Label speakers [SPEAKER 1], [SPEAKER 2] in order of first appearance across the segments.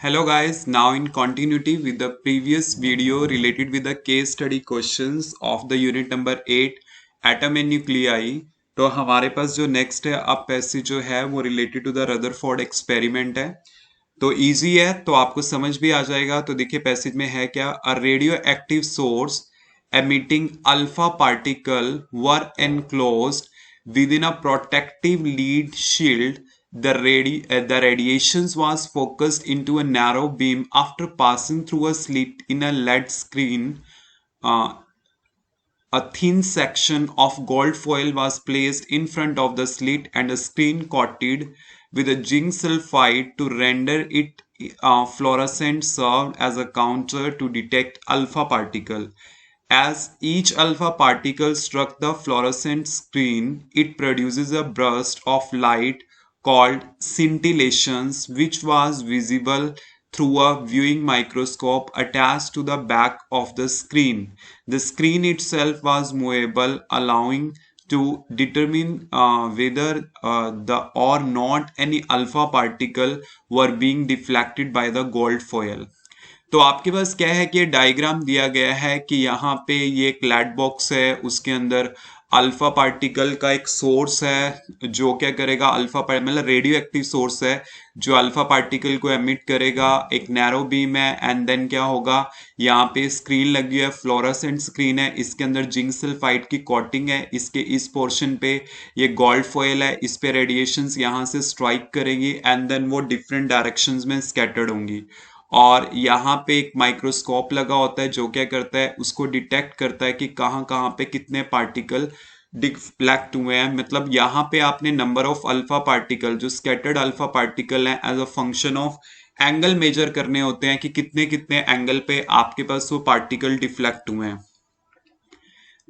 [SPEAKER 1] Hello guys, now in continuity with the previous video related with the case study questions of the unit number 8 atom and nuclei. तो हमारे पास जो next है अब passage जो है वो related to the Rutherford experiment है। तो इजी है, तो आपको समझ भी आ जाएगा। तो देखिए पैसेज में है क्या, a radio active source emitting alpha particle were enclosed within a protective lead shield. The radiations was focused into a narrow beam after passing through a slit in a lead screen. A thin section of gold foil was placed in front of the slit and a screen coated with a zinc sulfide to render it fluorescent served as a counter to detect alpha particle. As each alpha particle struck the fluorescent screen, it produces a burst of light called scintillations, which was visible through a viewing microscope attached to the back of the screen. The screen itself was movable, allowing to determine whether the or not any alpha particle were being deflected by the gold foil. तो आपके पास क्या है कि diagram दिया गया है कि यहाँ पे ये एक लैड बॉक्स है, उसके अंदर अल्फा पार्टिकल का एक सोर्स है जो क्या करेगा, अल्फा मतलब रेडियो एक्टिव सोर्स है जो अल्फा पार्टिकल को एमिट करेगा। एक नैरो बीम है एंड देन क्या होगा, यहाँ पे स्क्रीन लगी है, फ्लोरोसेंट स्क्रीन है, इसके अंदर जिंक सल्फाइड की कोटिंग है, इसके इस पोर्शन पे ये गोल्ड फॉयल है, इस पे रेडिएशंस यहाँ से स्ट्राइक करेंगी एंड देन वो डिफरेंट डायरेक्शंस में स्कैटर्ड होंगी। और यहाँ पे एक माइक्रोस्कोप लगा होता है जो क्या करता है, उसको डिटेक्ट करता है कि कहाँ कहाँ पे कितने पार्टिकल डिफ्लेक्ट हुए हैं। मतलब यहाँ पे आपने नंबर ऑफ अल्फा पार्टिकल जो स्कैटर्ड अल्फा पार्टिकल हैं as a function of angle measure करने होते हैं कि कितने कितने एंगल पे आपके पास वो पार्टिकल डिफ्लेक्ट हुए हैं।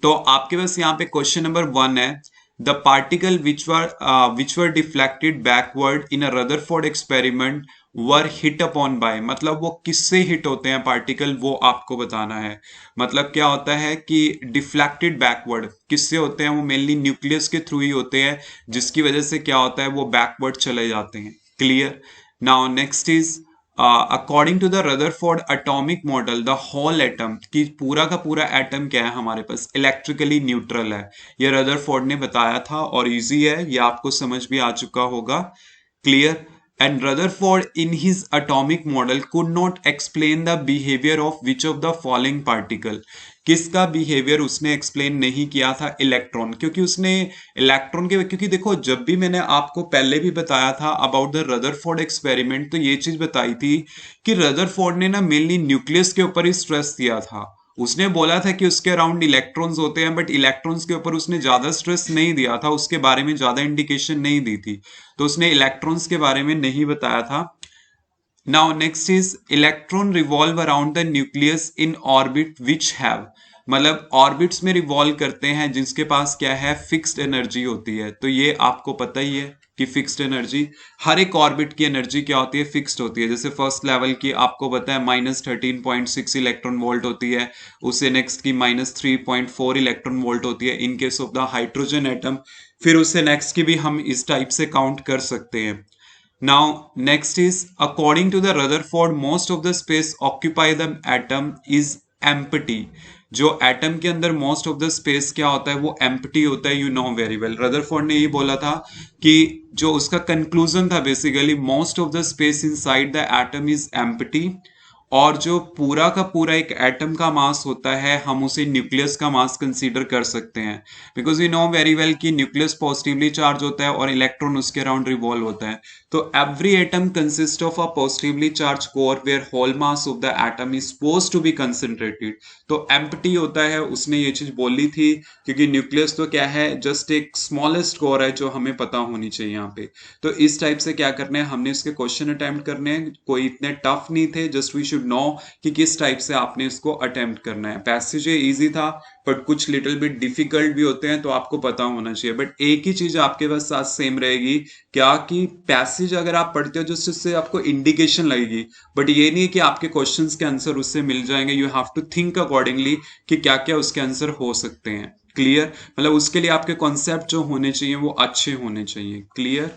[SPEAKER 1] तो आपके पास यहाँ पे क्वेश्चन नंबर 1 है, the particle which were deflected backward in a Rutherford experiment were hit upon by, मतलब वो किससे हिट होते हैं पार्टिकल वो आपको बताना है। मतलब क्या होता है कि डिफ्लेक्टेड बैकवर्ड किससे होते हैं, वो मेनली न्यूक्लियस के थ्रू ही होते हैं, जिसकी वजह से क्या होता है वो बैकवर्ड चले जाते हैं। Clear. Now next is according to the Rutherford atomic model the whole atom, कि पूरा का पूरा एटम क्या है हमारे पास, इलेक्ट्रिकली न्यूट्रल है। ये रदरफोर्ड ने बताया था और इजी है, ये आपको समझ भी आ चुका होगा। Clear. And Rutherford in his atomic model could not explain the behavior of which of the following particle, किसका बिहेवियर उसने एक्सप्लेन नहीं किया था, इलेक्ट्रॉन। क्योंकि उसने इलेक्ट्रॉन के, क्योंकि देखो जब भी मैंने आपको पहले भी बताया था अबाउट द रदरफोर्ड एक्सपेरिमेंट, तो ये चीज बताई थी कि रदरफोर्ड ने ना मेनली न्यूक्लियस के ऊपर ही स्ट्रेस दिया था। उसने बोला था कि उसके अराउंड इलेक्ट्रॉन्स होते हैं, बट इलेक्ट्रॉन्स के ऊपर उसने ज्यादा स्ट्रेस नहीं दिया था, उसके बारे में ज्यादा इंडिकेशन नहीं दी थी, तो उसने इलेक्ट्रॉन्स के बारे में नहीं बताया था। Now next is electron revolve around the nucleus in orbit which have, मतलब ऑर्बिट्स में रिवॉल्व करते हैं जिसके पास क्या है, फिक्स्ड एनर्जी होती है। तो ये आपको पता ही है कि फिक्स्ड एनर्जी, हर एक ऑर्बिट की एनर्जी क्या होती है, फिक्स्ड होती है। जैसे फर्स्ट लेवल की आपको पता है -13.6 इलेक्ट्रॉन वोल्ट होती है, उससे नेक्स्ट की -3.4 इलेक्ट्रॉन वोल्ट होती है in case of the hydrogen atom, फिर उससे नेक्स्ट की भी हम इस टाइप से काउंट कर सकते हैं। Now, next is according to the Rutherford, most of the space occupied the atom is empty. जो एटम के अंदर मोस्ट ऑफ द स्पेस क्या होता है वो एम्प्टी होता है, you know very well. Rutherford ने ये बोला था कि जो उसका कंक्लूजन था basically, most of the space inside the atom is empty, और जो पूरा का पूरा एक एटम का मास होता है हम उसे न्यूक्लियस का मास कंसीडर कर सकते हैं, because you know very well कि न्यूक्लियस पॉजिटिवली चार्ज होता है और इलेक्ट्रॉन उसके अराउंड रिवॉल्व होता है। तो every atom consist of a positively charge core where whole mass of the atom is supposed to be concentrated. तो एम्प्टी होता है, उसने ये चीज बोली थी, क्योंकि न्यूक्लियस तो क्या है, जस्ट एक स्मॉलेस्ट कोर है जो हमें पता होनी चाहिए यहाँ पे। तो इस टाइप से क्या करना है, हमने इसके क्वेश्चन अटेम्प्ट करने हैं, कोई इतने टफ नहीं थे, जस्ट वी शुड नो कि किस टाइप से आपने इसको अटेम्प्ट करना है। पैसेज इजी था बट कुछ लिटिल बिट डिफिकल्ट भी होते हैं, तो आपको पता होना चाहिए। बट एक ही चीज आपके पास साथ सेम रहेगी, क्या कि पैसेज अगर आप पढ़ते हो जिससे उससे आपको इंडिकेशन लगेगी, बट ये नहीं कि आपके क्वेश्चंस के आंसर उससे मिल जाएंगे। You have to think accordingly कि क्या क्या उसके आंसर हो सकते हैं। क्लियर। मतलब उसके लिए आपके कॉन्सेप्ट जो होने चाहिए वो अच्छे होने चाहिए। क्लियर।